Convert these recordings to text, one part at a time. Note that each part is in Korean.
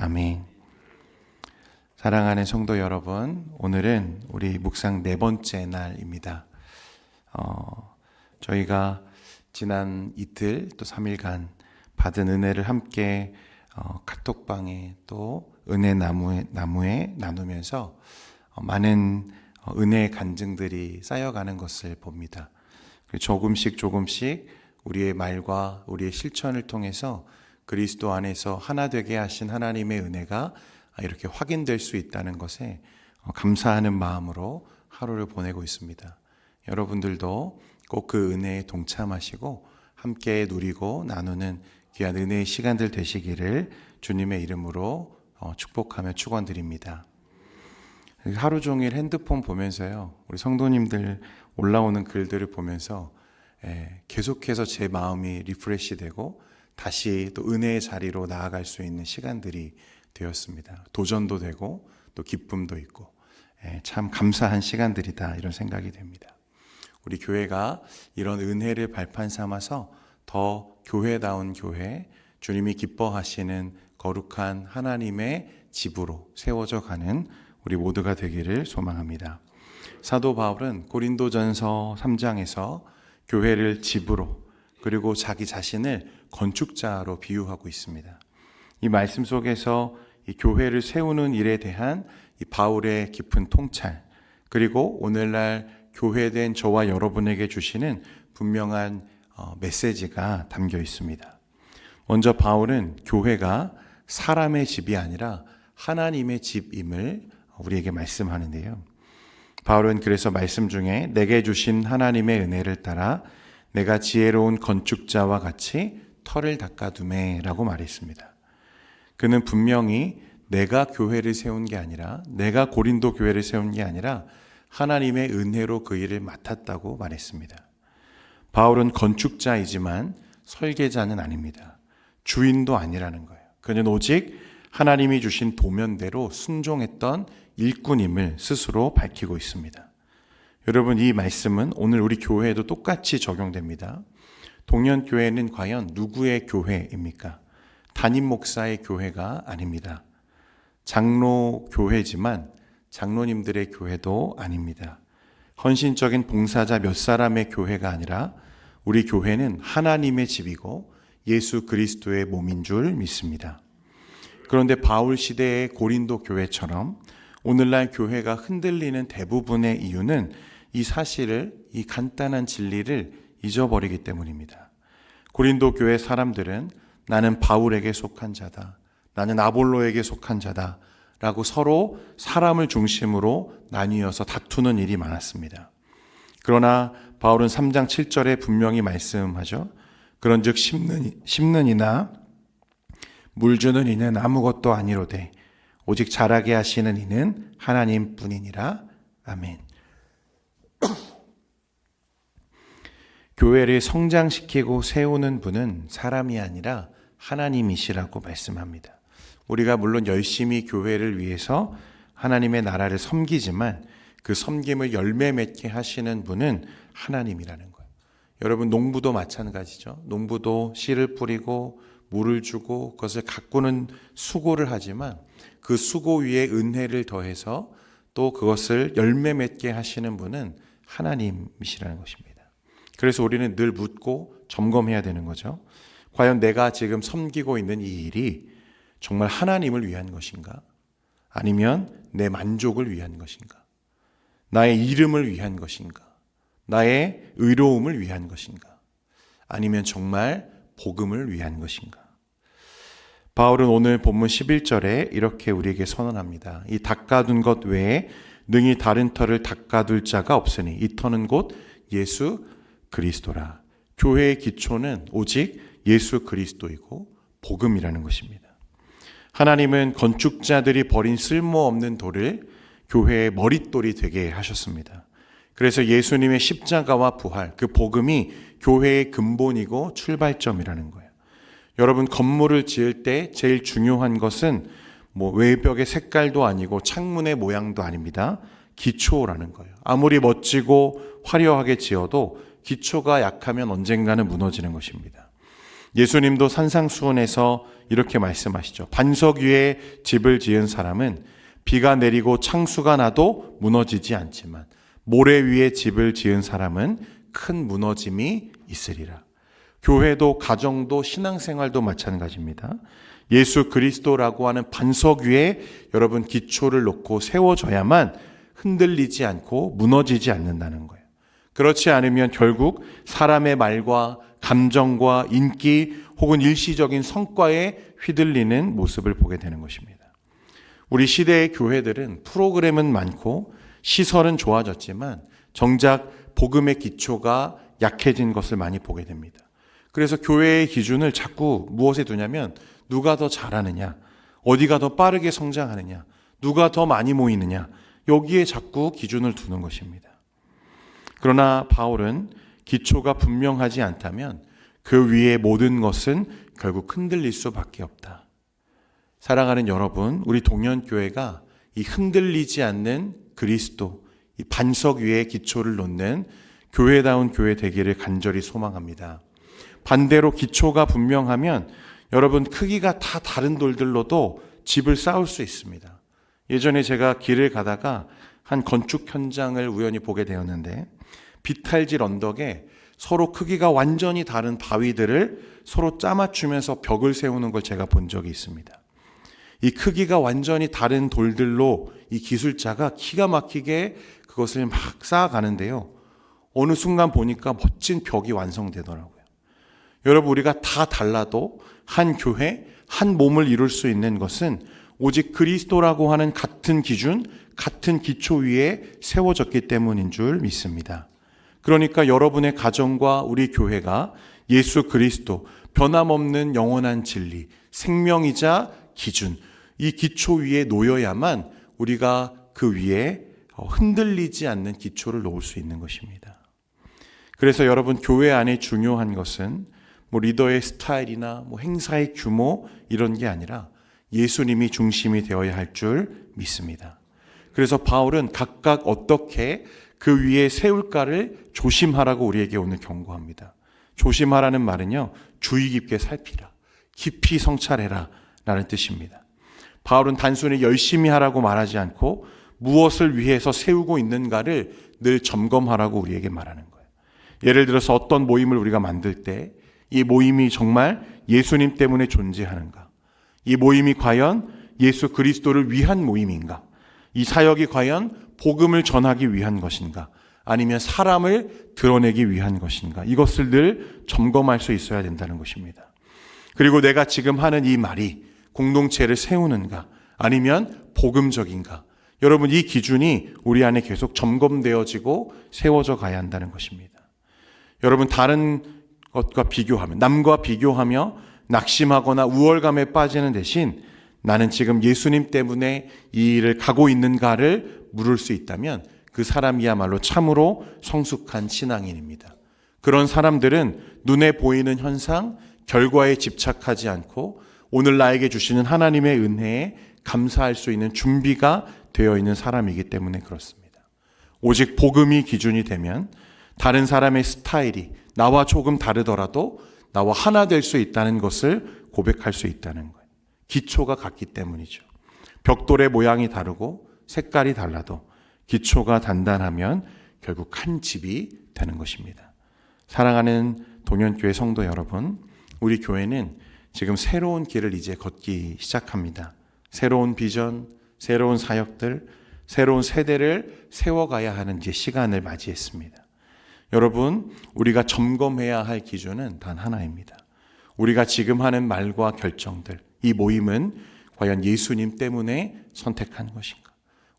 아멘. 사랑하는 성도 여러분, 오늘은 우리 묵상 네 번째 날입니다. 저희가 지난 이틀 또 3일간 받은 은혜를 함께 카톡방에 또 은혜 나무에 나누면서 많은 은혜의 간증들이 쌓여가는 것을 봅니다. 조금씩 우리의 말과 우리의 실천을 통해서 그리스도 안에서 하나 되게 하신 하나님의 은혜가 이렇게 확인될 수 있다는 것에 감사하는 마음으로 하루를 보내고 있습니다. 여러분들도 꼭 그 은혜에 동참하시고 함께 누리고 나누는 귀한 은혜의 시간들 되시기를 주님의 이름으로 축복하며 축원드립니다. 하루 종일 핸드폰 보면서요, 우리 성도님들 올라오는 글들을 보면서 계속해서 제 마음이 리프레시되고 다시 또 은혜의 자리로 나아갈 수 있는 시간들이 되었습니다. 도전도 되고 또 기쁨도 있고 참 감사한 시간들이다, 이런 생각이 됩니다. 우리 교회가 이런 은혜를 발판 삼아서 더 교회다운 교회, 주님이 기뻐하시는 거룩한 하나님의 집으로 세워져 가는 우리 모두가 되기를 소망합니다. 사도 바울은 고린도전서 3장에서 교회를 집으로, 그리고 자기 자신을 건축자로 비유하고 있습니다. 이 말씀 속에서 이 교회를 세우는 일에 대한 이 바울의 깊은 통찰, 그리고 오늘날 교회된 저와 여러분에게 주시는 분명한 메시지가 담겨 있습니다. 먼저 바울은 교회가 사람의 집이 아니라 하나님의 집임을 우리에게 말씀하는데요. 바울은 그래서 말씀 중에 내게 주신 하나님의 은혜를 따라 내가 지혜로운 건축자와 같이 터를 닦아두매 라고 말했습니다. 그는 분명히 내가 교회를 세운 게 아니라, 내가 고린도 교회를 세운 게 아니라 하나님의 은혜로 그 일을 맡았다고 말했습니다. 바울은 건축자이지만 설계자는 아닙니다. 주인도 아니라는 거예요. 그는 오직 하나님이 주신 도면대로 순종했던 일꾼임을 스스로 밝히고 있습니다. 여러분, 이 말씀은 오늘 우리 교회에도 똑같이 적용됩니다. 동년교회는 과연 누구의 교회입니까? 담임 목사의 교회가 아닙니다. 장로 교회지만 장로님들의 교회도 아닙니다. 헌신적인 봉사자 몇 사람의 교회가 아니라 우리 교회는 하나님의 집이고 예수 그리스도의 몸인 줄 믿습니다. 그런데 바울 시대의 고린도 교회처럼 오늘날 교회가 흔들리는 대부분의 이유는 이 사실을, 이 간단한 진리를 잊어버리기 때문입니다. 고린도 교회 사람들은 나는 바울에게 속한 자다, 나는 아볼로에게 속한 자다 라고 서로 사람을 중심으로 나뉘어서 다투는 일이 많았습니다. 그러나 바울은 3장 7절에 분명히 말씀하죠. 그런즉 심는 이나 물주는 이는 아무것도 아니로되 오직 자라게 하시는 이는 하나님뿐이니라. 아멘. 교회를 성장시키고 세우는 분은 사람이 아니라 하나님이시라고 말씀합니다. 우리가 물론 열심히 교회를 위해서 하나님의 나라를 섬기지만 그 섬김을 열매 맺게 하시는 분은 하나님이라는 거예요. 여러분, 농부도 마찬가지죠. 농부도 씨를 뿌리고 물을 주고 그것을 가꾸는 수고를 하지만 그 수고 위에 은혜를 더해서 또 그것을 열매 맺게 하시는 분은 하나님이시라는 것입니다. 그래서 우리는 늘 묻고 점검해야 되는 거죠. 과연 내가 지금 섬기고 있는 이 일이 정말 하나님을 위한 것인가? 아니면 내 만족을 위한 것인가? 나의 이름을 위한 것인가? 나의 의로움을 위한 것인가? 아니면 정말 복음을 위한 것인가? 바울은 오늘 본문 11절에 이렇게 우리에게 선언합니다. 이 닦아둔 것 외에 능히 다른 터를 닦아둘 자가 없으니 이 터는 곧 예수 그리스도라. 교회의 기초는 오직 예수 그리스도이고 복음이라는 것입니다. 하나님은 건축자들이 버린 쓸모없는 돌을 교회의 머릿돌이 되게 하셨습니다. 그래서 예수님의 십자가와 부활, 그 복음이 교회의 근본이고 출발점이라는 거예요. 여러분, 건물을 지을 때 제일 중요한 것은 외벽의 색깔도 아니고 창문의 모양도 아닙니다. 기초라는 거예요. 아무리 멋지고 화려하게 지어도 기초가 약하면 언젠가는 무너지는 것입니다. 예수님도 산상수훈에서 이렇게 말씀하시죠. 반석 위에 집을 지은 사람은 비가 내리고 창수가 나도 무너지지 않지만 모래 위에 집을 지은 사람은 큰 무너짐이 있으리라. 교회도 가정도 신앙생활도 마찬가지입니다. 예수 그리스도라고 하는 반석 위에 여러분 기초를 놓고 세워져야만 흔들리지 않고 무너지지 않는다는 거예요. 그렇지 않으면 결국 사람의 말과 감정과 인기 혹은 일시적인 성과에 휘둘리는 모습을 보게 되는 것입니다. 우리 시대의 교회들은 프로그램은 많고 시설은 좋아졌지만 정작 복음의 기초가 약해진 것을 많이 보게 됩니다. 그래서 교회의 기준을 자꾸 무엇에 두냐면 누가 더 잘하느냐, 어디가 더 빠르게 성장하느냐, 누가 더 많이 모이느냐, 여기에 자꾸 기준을 두는 것입니다. 그러나 바울은 기초가 분명하지 않다면 그 위에 모든 것은 결국 흔들릴 수밖에 없다. 사랑하는 여러분, 우리 동현교회가 이 흔들리지 않는 그리스도, 이 반석 위에 기초를 놓는 교회다운 교회 되기를 간절히 소망합니다. 반대로 기초가 분명하면 여러분 크기가 다 다른 돌들로도 집을 쌓을 수 있습니다. 예전에 제가 길을 가다가 한 건축 현장을 우연히 보게 되었는데 비탈질 언덕에 서로 크기가 완전히 다른 바위들을 서로 짜맞추면서 벽을 세우는 걸 제가 본 적이 있습니다. 이 크기가 완전히 다른 돌들로 이 기술자가 기가 막히게 그것을 막 쌓아가는데요. 어느 순간 보니까 멋진 벽이 완성되더라고요. 여러분, 우리가 다 달라도 한 교회, 한 몸을 이룰 수 있는 것은 오직 그리스도라고 하는 같은 기준, 같은 기초 위에 세워졌기 때문인 줄 믿습니다. 그러니까 여러분의 가정과 우리 교회가 예수 그리스도, 변함없는 영원한 진리, 생명이자 기준, 이 기초 위에 놓여야만 우리가 그 위에 흔들리지 않는 기초를 놓을 수 있는 것입니다. 그래서 여러분, 교회 안에 중요한 것은 리더의 스타일이나 행사의 규모 이런 게 아니라 예수님이 중심이 되어야 할 줄 믿습니다. 그래서 바울은 각각 어떻게 그 위에 세울까를 조심하라고 우리에게 오늘 경고합니다. 조심하라는 말은요, 주의 깊게 살피라, 깊이 성찰해라 라는 뜻입니다. 바울은 단순히 열심히 하라고 말하지 않고 무엇을 위해서 세우고 있는가를 늘 점검하라고 우리에게 말하는 거예요. 예를 들어서 어떤 모임을 우리가 만들 때 이 모임이 정말 예수님 때문에 존재하는가? 이 모임이 과연 예수 그리스도를 위한 모임인가? 이 사역이 과연 복음을 전하기 위한 것인가? 아니면 사람을 드러내기 위한 것인가? 이것을 늘 점검할 수 있어야 된다는 것입니다. 그리고 내가 지금 하는 이 말이 공동체를 세우는가? 아니면 복음적인가? 여러분, 이 기준이 우리 안에 계속 점검되어지고 세워져 가야 한다는 것입니다. 여러분, 다른 것과 비교하며, 남과 비교하며 낙심하거나 우월감에 빠지는 대신 나는 지금 예수님 때문에 이 일을 가고 있는가를 물을 수 있다면 그 사람이야말로 참으로 성숙한 신앙인입니다. 그런 사람들은 눈에 보이는 현상, 결과에 집착하지 않고 오늘 나에게 주시는 하나님의 은혜에 감사할 수 있는 준비가 되어 있는 사람이기 때문에 그렇습니다. 오직 복음이 기준이 되면 다른 사람의 스타일이 나와 조금 다르더라도 나와 하나 될 수 있다는 것을 고백할 수 있다는 거예요. 기초가 같기 때문이죠. 벽돌의 모양이 다르고 색깔이 달라도 기초가 단단하면 결국 한 집이 되는 것입니다. 사랑하는 동현교회 성도 여러분, 우리 교회는 지금 새로운 길을 이제 걷기 시작합니다. 새로운 비전, 새로운 사역들, 새로운 세대를 세워가야 하는 이제 시간을 맞이했습니다. 여러분, 우리가 점검해야 할 기준은 단 하나입니다. 우리가 지금 하는 말과 결정들, 이 모임은 과연 예수님 때문에 선택한 것인가?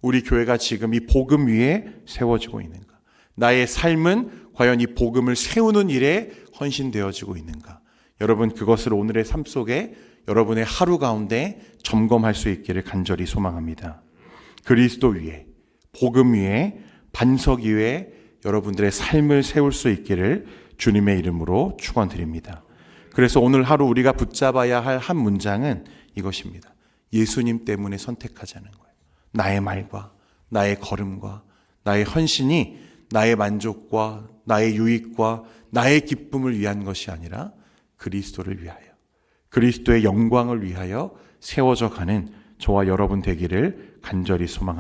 우리 교회가 지금 이 복음 위에 세워지고 있는가? 나의 삶은 과연 이 복음을 세우는 일에 헌신되어지고 있는가? 여러분, 그것을 오늘의 삶 속에 여러분의 하루 가운데 점검할 수 있기를 간절히 소망합니다. 그리스도 위에, 복음 위에, 반석 위에 여러분들의 삶을 세울 수 있기를 주님의 이름으로 축원드립니다. 그래서 오늘 하루 우리가 붙잡아야 할 한 문장은 이것입니다. 예수님 때문에 선택하자는 거예요. 나의 말과 나의 걸음과 나의 헌신이 나의 만족과 나의 유익과 나의 기쁨을 위한 것이 아니라 그리스도를 위하여, 그리스도의 영광을 위하여 세워져 가는 저와 여러분 되기를 간절히 소망합니다.